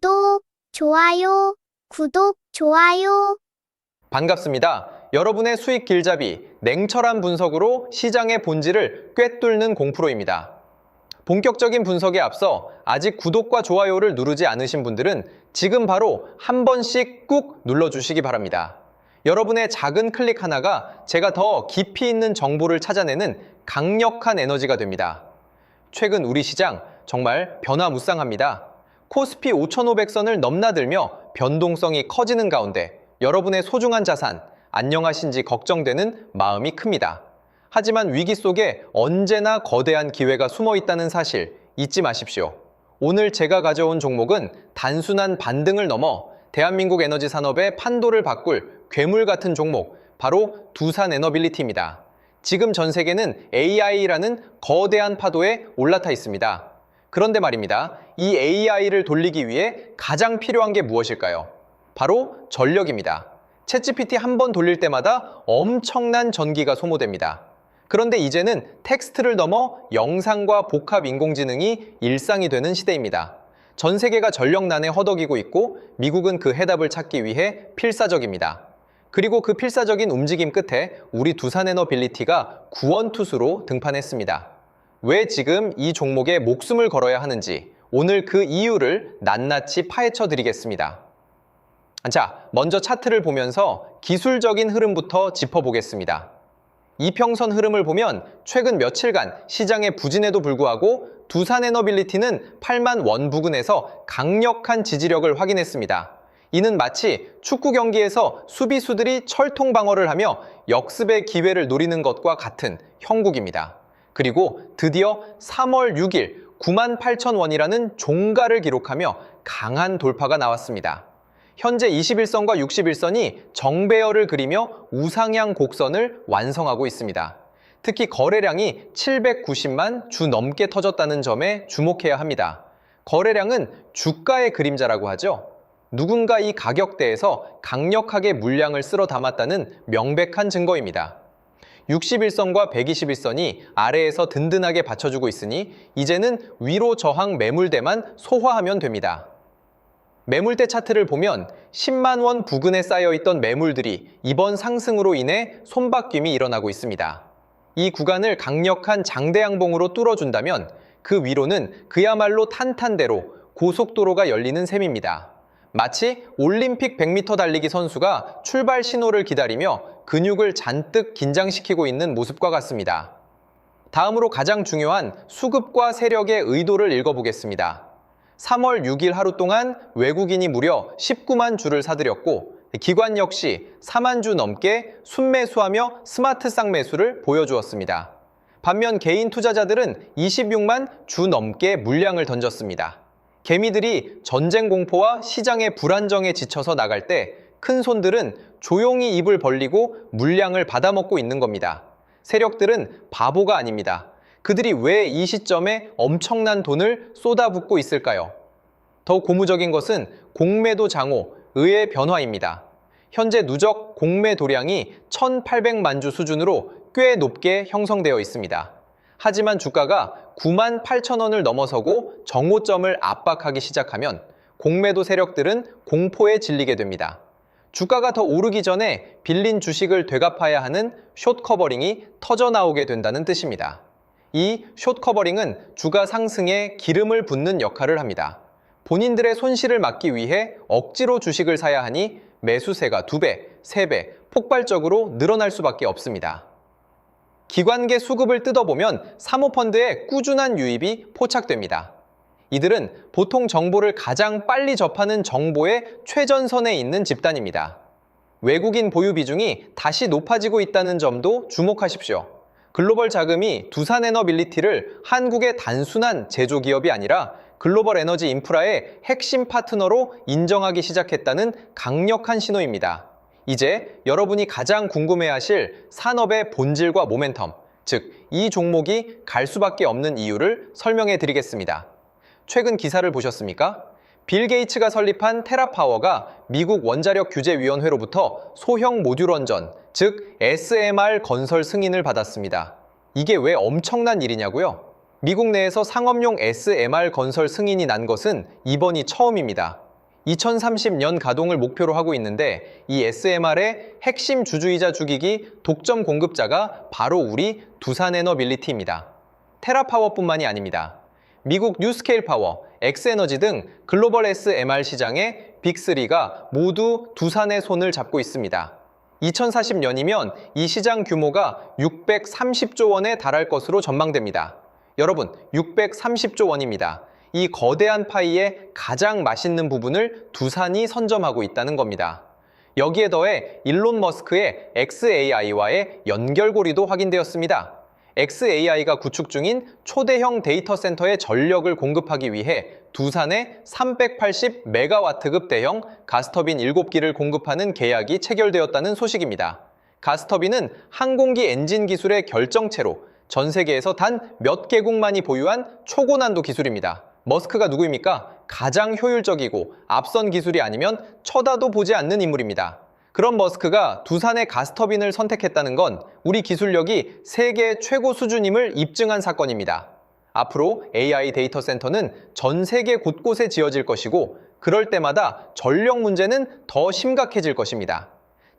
구독, 좋아요, 구독, 좋아요. 반갑습니다. 여러분의 수익 길잡이, 냉철한 분석으로 시장의 본질을 꿰뚫는 공프로입니다. 본격적인 분석에 앞서 아직 구독과 좋아요를 누르지 않으신 분들은 지금 바로 한 번씩 꾹 눌러주시기 바랍니다. 여러분의 작은 클릭 하나가 제가 더 깊이 있는 정보를 찾아내는 강력한 에너지가 됩니다. 최근 우리 시장 정말 변화무쌍합니다. 코스피 5,500선을 넘나들며 변동성이 커지는 가운데 여러분의 소중한 자산, 안녕하신지 걱정되는 마음이 큽니다. 하지만 위기 속에 언제나 거대한 기회가 숨어 있다는 사실 잊지 마십시오. 오늘 제가 가져온 종목은 단순한 반등을 넘어 대한민국 에너지 산업의 판도를 바꿀 괴물 같은 종목, 바로 두산에너빌리티입니다. 지금 전 세계는 AI라는 거대한 파도에 올라타 있습니다. 그런데 말입니다. 이 AI를 돌리기 위해 가장 필요한 게 무엇일까요? 바로 전력입니다. 챗GPT 한 번 돌릴 때마다 엄청난 전기가 소모됩니다. 그런데 이제는 텍스트를 넘어 영상과 복합 인공지능이 일상이 되는 시대입니다. 전 세계가 전력난에 허덕이고 있고 미국은 그 해답을 찾기 위해 필사적입니다. 그리고 그 필사적인 움직임 끝에 우리 두산에너빌리티가 구원투수로 등판했습니다. 왜 지금 이 종목에 목숨을 걸어야 하는지 오늘 그 이유를 낱낱이 파헤쳐 드리겠습니다. 자, 먼저 차트를 보면서 기술적인 흐름부터 짚어보겠습니다. 이평선 흐름을 보면 최근 며칠간 시장의 부진에도 불구하고 두산에너빌리티는 8만 원 부근에서 강력한 지지력을 확인했습니다. 이는 마치 축구 경기에서 수비수들이 철통 방어를 하며 역습의 기회를 노리는 것과 같은 형국입니다. 그리고 드디어 3월 6일 98,000원이라는 종가를 기록하며 강한 돌파가 나왔습니다. 현재 21선과 61선이 정배열을 그리며 우상향 곡선을 완성하고 있습니다. 특히 거래량이 790만 주 넘게 터졌다는 점에 주목해야 합니다. 거래량은 주가의 그림자라고 하죠. 누군가 이 가격대에서 강력하게 물량을 쓸어 담았다는 명백한 증거입니다. 61선과 121선이 아래에서 든든하게 받쳐주고 있으니 이제는 위로 저항 매물대만 소화하면 됩니다. 매물대 차트를 보면 10만 원 부근에 쌓여있던 매물들이 이번 상승으로 인해 손바뀜이 일어나고 있습니다. 이 구간을 강력한 장대양봉으로 뚫어준다면 그 위로는 그야말로 탄탄대로 고속도로가 열리는 셈입니다. 마치 올림픽 100m 달리기 선수가 출발 신호를 기다리며 근육을 잔뜩 긴장시키고 있는 모습과 같습니다. 다음으로 가장 중요한 수급과 세력의 의도를 읽어보겠습니다. 3월 6일 하루 동안 외국인이 무려 19만 주를 사들였고 기관 역시 4만 주 넘게 순매수하며 스마트 쌍매수를 보여주었습니다. 반면 개인 투자자들은 26만 주 넘게 물량을 던졌습니다. 개미들이 전쟁 공포와 시장의 불안정에 지쳐서 나갈 때 큰 손들은 조용히 입을 벌리고 물량을 받아먹고 있는 겁니다. 세력들은 바보가 아닙니다. 그들이 왜 이 시점에 엄청난 돈을 쏟아붓고 있을까요? 더 고무적인 것은 공매도 장호, 의의 변화입니다. 현재 누적 공매 도량이 1,800만 주 수준으로 꽤 높게 형성되어 있습니다. 하지만 주가가 98,000원을 넘어서고 정오점을 압박하기 시작하면 공매도 세력들은 공포에 질리게 됩니다. 주가가 더 오르기 전에 빌린 주식을 되갚아야 하는 숏 커버링이 터져나오게 된다는 뜻입니다. 이 숏 커버링은 주가 상승에 기름을 붓는 역할을 합니다. 본인들의 손실을 막기 위해 억지로 주식을 사야 하니 매수세가 2배, 3배 폭발적으로 늘어날 수밖에 없습니다. 기관계 수급을 뜯어보면 사모펀드의 꾸준한 유입이 포착됩니다. 이들은 보통 정보를 가장 빨리 접하는 정보의 최전선에 있는 집단입니다. 외국인 보유 비중이 다시 높아지고 있다는 점도 주목하십시오. 글로벌 자금이 두산에너빌리티를 한국의 단순한 제조기업이 아니라 글로벌 에너지 인프라의 핵심 파트너로 인정하기 시작했다는 강력한 신호입니다. 이제 여러분이 가장 궁금해하실 산업의 본질과 모멘텀, 즉 이 종목이 갈 수밖에 없는 이유를 설명해 드리겠습니다. 최근 기사를 보셨습니까? 빌 게이츠가 설립한 테라파워가 미국 원자력 규제위원회로부터 소형 모듈 원전, 즉 SMR 건설 승인을 받았습니다. 이게 왜 엄청난 일이냐고요? 미국 내에서 상업용 SMR 건설 승인이 난 것은 이번이 처음입니다. 2030년 가동을 목표로 하고 있는데 이 SMR의 핵심 주주이자 주기기 독점 공급자가 바로 우리 두산에너빌리티입니다. 테라파워뿐만이 아닙니다. 미국 뉴스케일 파워, 엑스에너지 등 글로벌 SMR 시장의 빅3가 모두 두산의 손을 잡고 있습니다. 2040년이면 이 시장 규모가 630조 원에 달할 것으로 전망됩니다. 여러분, 630조 원입니다. 이 거대한 파이의 가장 맛있는 부분을 두산이 선점하고 있다는 겁니다. 여기에 더해 일론 머스크의 xAI와의 연결고리도 확인되었습니다. xAI가 구축 중인 초대형 데이터 센터의 전력을 공급하기 위해 두산에 380메가와트급 대형 가스터빈 7기를 공급하는 계약이 체결되었다는 소식입니다. 가스터빈은 항공기 엔진 기술의 결정체로 전 세계에서 단 몇 개국만이 보유한 초고난도 기술입니다. 머스크가 누구입니까? 가장 효율적이고 앞선 기술이 아니면 쳐다도 보지 않는 인물입니다. 그런 머스크가 두산의 가스터빈을 선택했다는 건 우리 기술력이 세계 최고 수준임을 입증한 사건입니다. 앞으로 AI 데이터 센터는 전 세계 곳곳에 지어질 것이고 그럴 때마다 전력 문제는 더 심각해질 것입니다.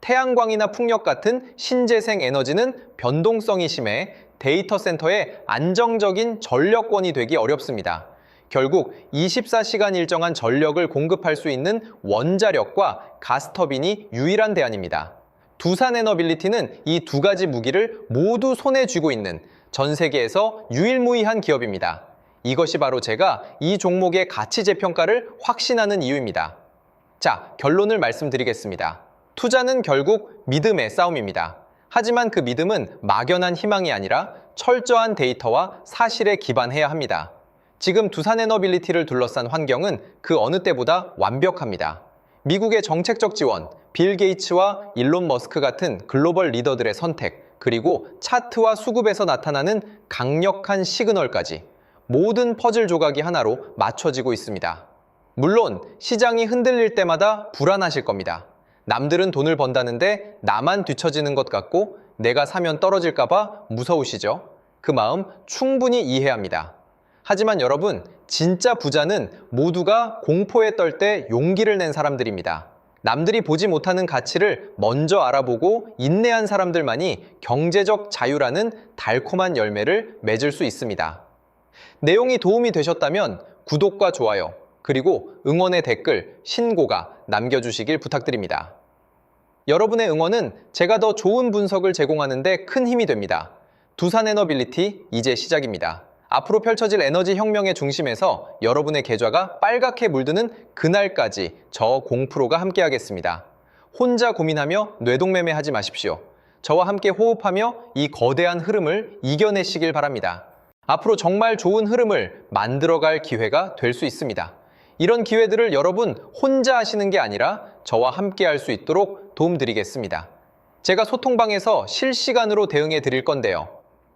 태양광이나 풍력 같은 신재생 에너지는 변동성이 심해 데이터 센터의 안정적인 전력권이 되기 어렵습니다. 결국 24시간 일정한 전력을 공급할 수 있는 원자력과 가스터빈이 유일한 대안입니다. 두산에너빌리티는 이 두 가지 무기를 모두 손에 쥐고 있는 전 세계에서 유일무이한 기업입니다. 이것이 바로 제가 이 종목의 가치 재평가를 확신하는 이유입니다. 자, 결론을 말씀드리겠습니다. 투자는 결국 믿음의 싸움입니다. 하지만 그 믿음은 막연한 희망이 아니라 철저한 데이터와 사실에 기반해야 합니다. 지금 두산에너빌리티를 둘러싼 환경은 그 어느 때보다 완벽합니다. 미국의 정책적 지원, 빌 게이츠와 일론 머스크 같은 글로벌 리더들의 선택, 그리고 차트와 수급에서 나타나는 강력한 시그널까지 모든 퍼즐 조각이 하나로 맞춰지고 있습니다. 물론 시장이 흔들릴 때마다 불안하실 겁니다. 남들은 돈을 번다는데 나만 뒤처지는 것 같고 내가 사면 떨어질까봐 무서우시죠? 그 마음 충분히 이해합니다. 하지만 여러분, 진짜 부자는 모두가 공포에 떨 때 용기를 낸 사람들입니다. 남들이 보지 못하는 가치를 먼저 알아보고 인내한 사람들만이 경제적 자유라는 달콤한 열매를 맺을 수 있습니다. 내용이 도움이 되셨다면 구독과 좋아요, 그리고 응원의 댓글, 신고가 남겨주시길 부탁드립니다. 여러분의 응원은 제가 더 좋은 분석을 제공하는 데 큰 힘이 됩니다. 두산에너빌리티 이제 시작입니다. 앞으로 펼쳐질 에너지 혁명의 중심에서 여러분의 계좌가 빨갛게 물드는 그날까지 저 공프로가 함께하겠습니다. 혼자 고민하며 뇌동매매하지 마십시오. 저와 함께 호흡하며 이 거대한 흐름을 이겨내시길 바랍니다. 앞으로 정말 좋은 흐름을 만들어갈 기회가 될 수 있습니다. 이런 기회들을 여러분 혼자 하시는 게 아니라 저와 함께 할 수 있도록 도움드리겠습니다. 제가 소통방에서 실시간으로 대응해 드릴 건데요.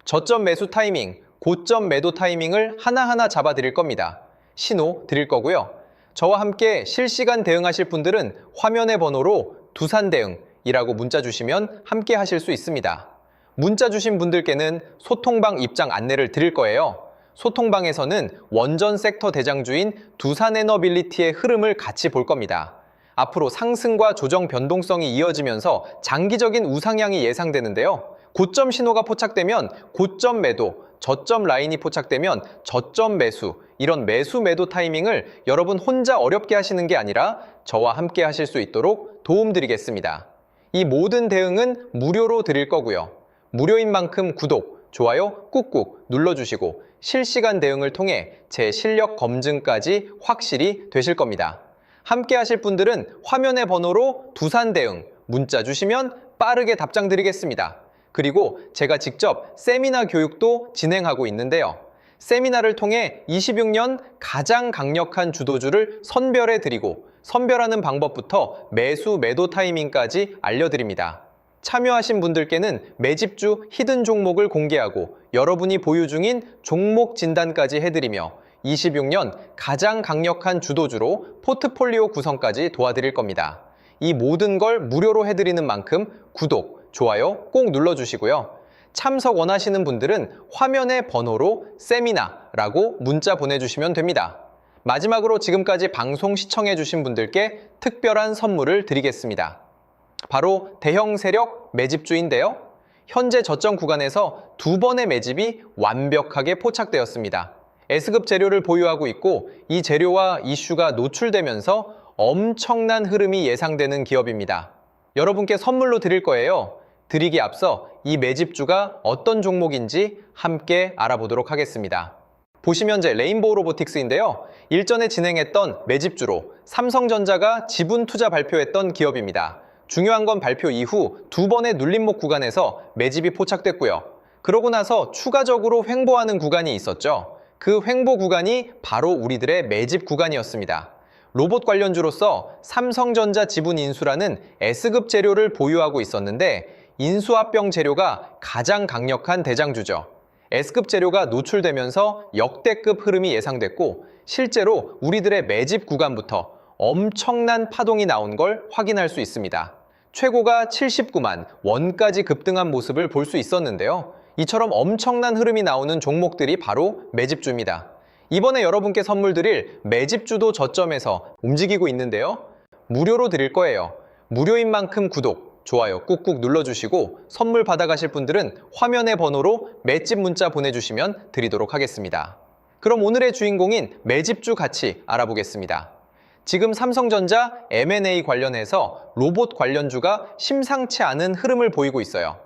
저점 매수 타이밍, 고점 매도 타이밍을 하나하나 잡아 드릴 겁니다. 신호 드릴 거고요. 저와 함께 실시간 대응하실 분들은 화면의 번호로 두산대응이라고 문자 주시면 함께 하실 수 있습니다. 문자 주신 분들께는 소통방 입장 안내를 드릴 거예요. 소통방에서는 원전 섹터 대장주인 두산에너빌리티의 흐름을 같이 볼 겁니다. 앞으로 상승과 조정 변동성이 이어지면서 장기적인 우상향이 예상되는데요. 고점 신호가 포착되면 고점 매도, 저점 라인이 포착되면 저점 매수, 이런 매수 매도 타이밍을 여러분 혼자 어렵게 하시는 게 아니라 저와 함께 하실 수 있도록 도움드리겠습니다. 이 모든 대응은 무료로 드릴 거고요. 무료인 만큼 구독, 좋아요 꾹꾹 눌러주시고 실시간 대응을 통해 제 실력 검증까지 확실히 되실 겁니다. 함께 하실 분들은 화면의 번호로 두산대응 문자 주시면 빠르게 답장 드리겠습니다. 그리고 제가 직접 세미나 교육도 진행하고 있는데요. 세미나를 통해 26년 가장 강력한 주도주를 선별해 드리고 선별하는 방법부터 매수 매도 타이밍까지 알려드립니다. 참여하신 분들께는 매집주 히든 종목을 공개하고 여러분이 보유 중인 종목 진단까지 해드리며 26년 가장 강력한 주도주로 포트폴리오 구성까지 도와드릴 겁니다. 이 모든 걸 무료로 해드리는 만큼 구독, 좋아요 꼭 눌러주시고요. 참석 원하시는 분들은 화면의 번호로 세미나라고 문자 보내주시면 됩니다. 마지막으로 지금까지 방송 시청해주신 분들께 특별한 선물을 드리겠습니다. 바로 대형 세력 매집주인데요. 현재 저점 구간에서 2번의 매집이 완벽하게 포착되었습니다. S급 재료를 보유하고 있고 이 재료와 이슈가 노출되면서 엄청난 흐름이 예상되는 기업입니다. 여러분께 선물로 드릴 거예요. 드리기 앞서 이 매집주가 어떤 종목인지 함께 알아보도록 하겠습니다. 보시면 현재 레인보우 로보틱스인데요. 일전에 진행했던 매집주로 삼성전자가 지분 투자 발표했던 기업입니다. 중요한 건 발표 이후 2번의 눌림목 구간에서 매집이 포착됐고요. 그러고 나서 추가적으로 횡보하는 구간이 있었죠. 그 횡보 구간이 바로 우리들의 매집 구간이었습니다. 로봇 관련주로서 삼성전자 지분 인수라는 S급 재료를 보유하고 있었는데 인수합병 재료가 가장 강력한 대장주죠. S급 재료가 노출되면서 역대급 흐름이 예상됐고 실제로 우리들의 매집 구간부터 엄청난 파동이 나온 걸 확인할 수 있습니다. 최고가 79만 원까지 급등한 모습을 볼 수 있었는데요. 이처럼 엄청난 흐름이 나오는 종목들이 바로 매집주입니다. 이번에 여러분께 선물 드릴 매집주도 저점에서 움직이고 있는데요. 무료로 드릴 거예요. 무료인 만큼 구독, 좋아요 꾹꾹 눌러주시고 선물 받아가실 분들은 화면의 번호로 맷집 문자 보내주시면 드리도록 하겠습니다. 그럼 오늘의 주인공인 매집주 같이 알아보겠습니다. 지금 삼성전자 M&A 관련해서 로봇 관련주가 심상치 않은 흐름을 보이고 있어요.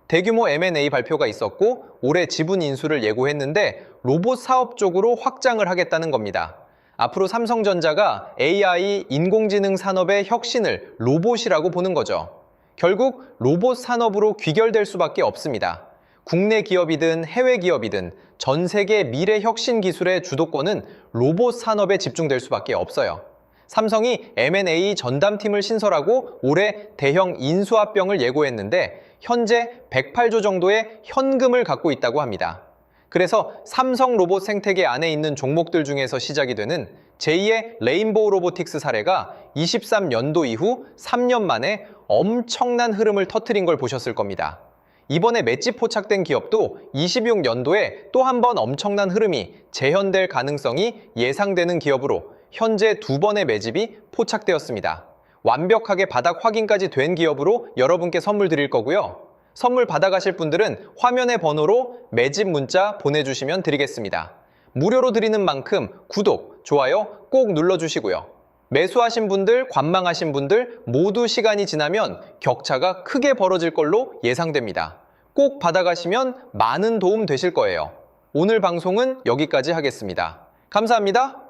대규모 M&A 발표가 있었고 올해 지분 인수를 예고했는데 로봇 사업 쪽으로 확장을 하겠다는 겁니다. 앞으로 삼성전자가 AI, 인공지능 산업의 혁신을 로봇이라고 보는 거죠. 결국 로봇 산업으로 귀결될 수밖에 없습니다. 국내 기업이든 해외 기업이든 전 세계 미래 혁신 기술의 주도권은 로봇 산업에 집중될 수밖에 없어요. 삼성이 M&A 전담팀을 신설하고 올해 대형 인수합병을 예고했는데 현재 108조 정도의 현금을 갖고 있다고 합니다. 그래서 삼성 로봇 생태계 안에 있는 종목들 중에서 시작이 되는 제2의 레인보우 로보틱스 사례가 23년도 이후 3년 만에 엄청난 흐름을 터뜨린 걸 보셨을 겁니다. 이번에 맷집 포착된 기업도 26년도에 또 한 번 엄청난 흐름이 재현될 가능성이 예상되는 기업으로 현재 2번의 매집이 포착되었습니다. 완벽하게 바닥 확인까지 된 기업으로 여러분께 선물 드릴 거고요. 선물 받아가실 분들은 화면의 번호로 매집 문자 보내주시면 드리겠습니다. 무료로 드리는 만큼 구독, 좋아요 꼭 눌러주시고요. 매수하신 분들, 관망하신 분들 모두 시간이 지나면 격차가 크게 벌어질 걸로 예상됩니다. 꼭 받아가시면 많은 도움 되실 거예요. 오늘 방송은 여기까지 하겠습니다. 감사합니다.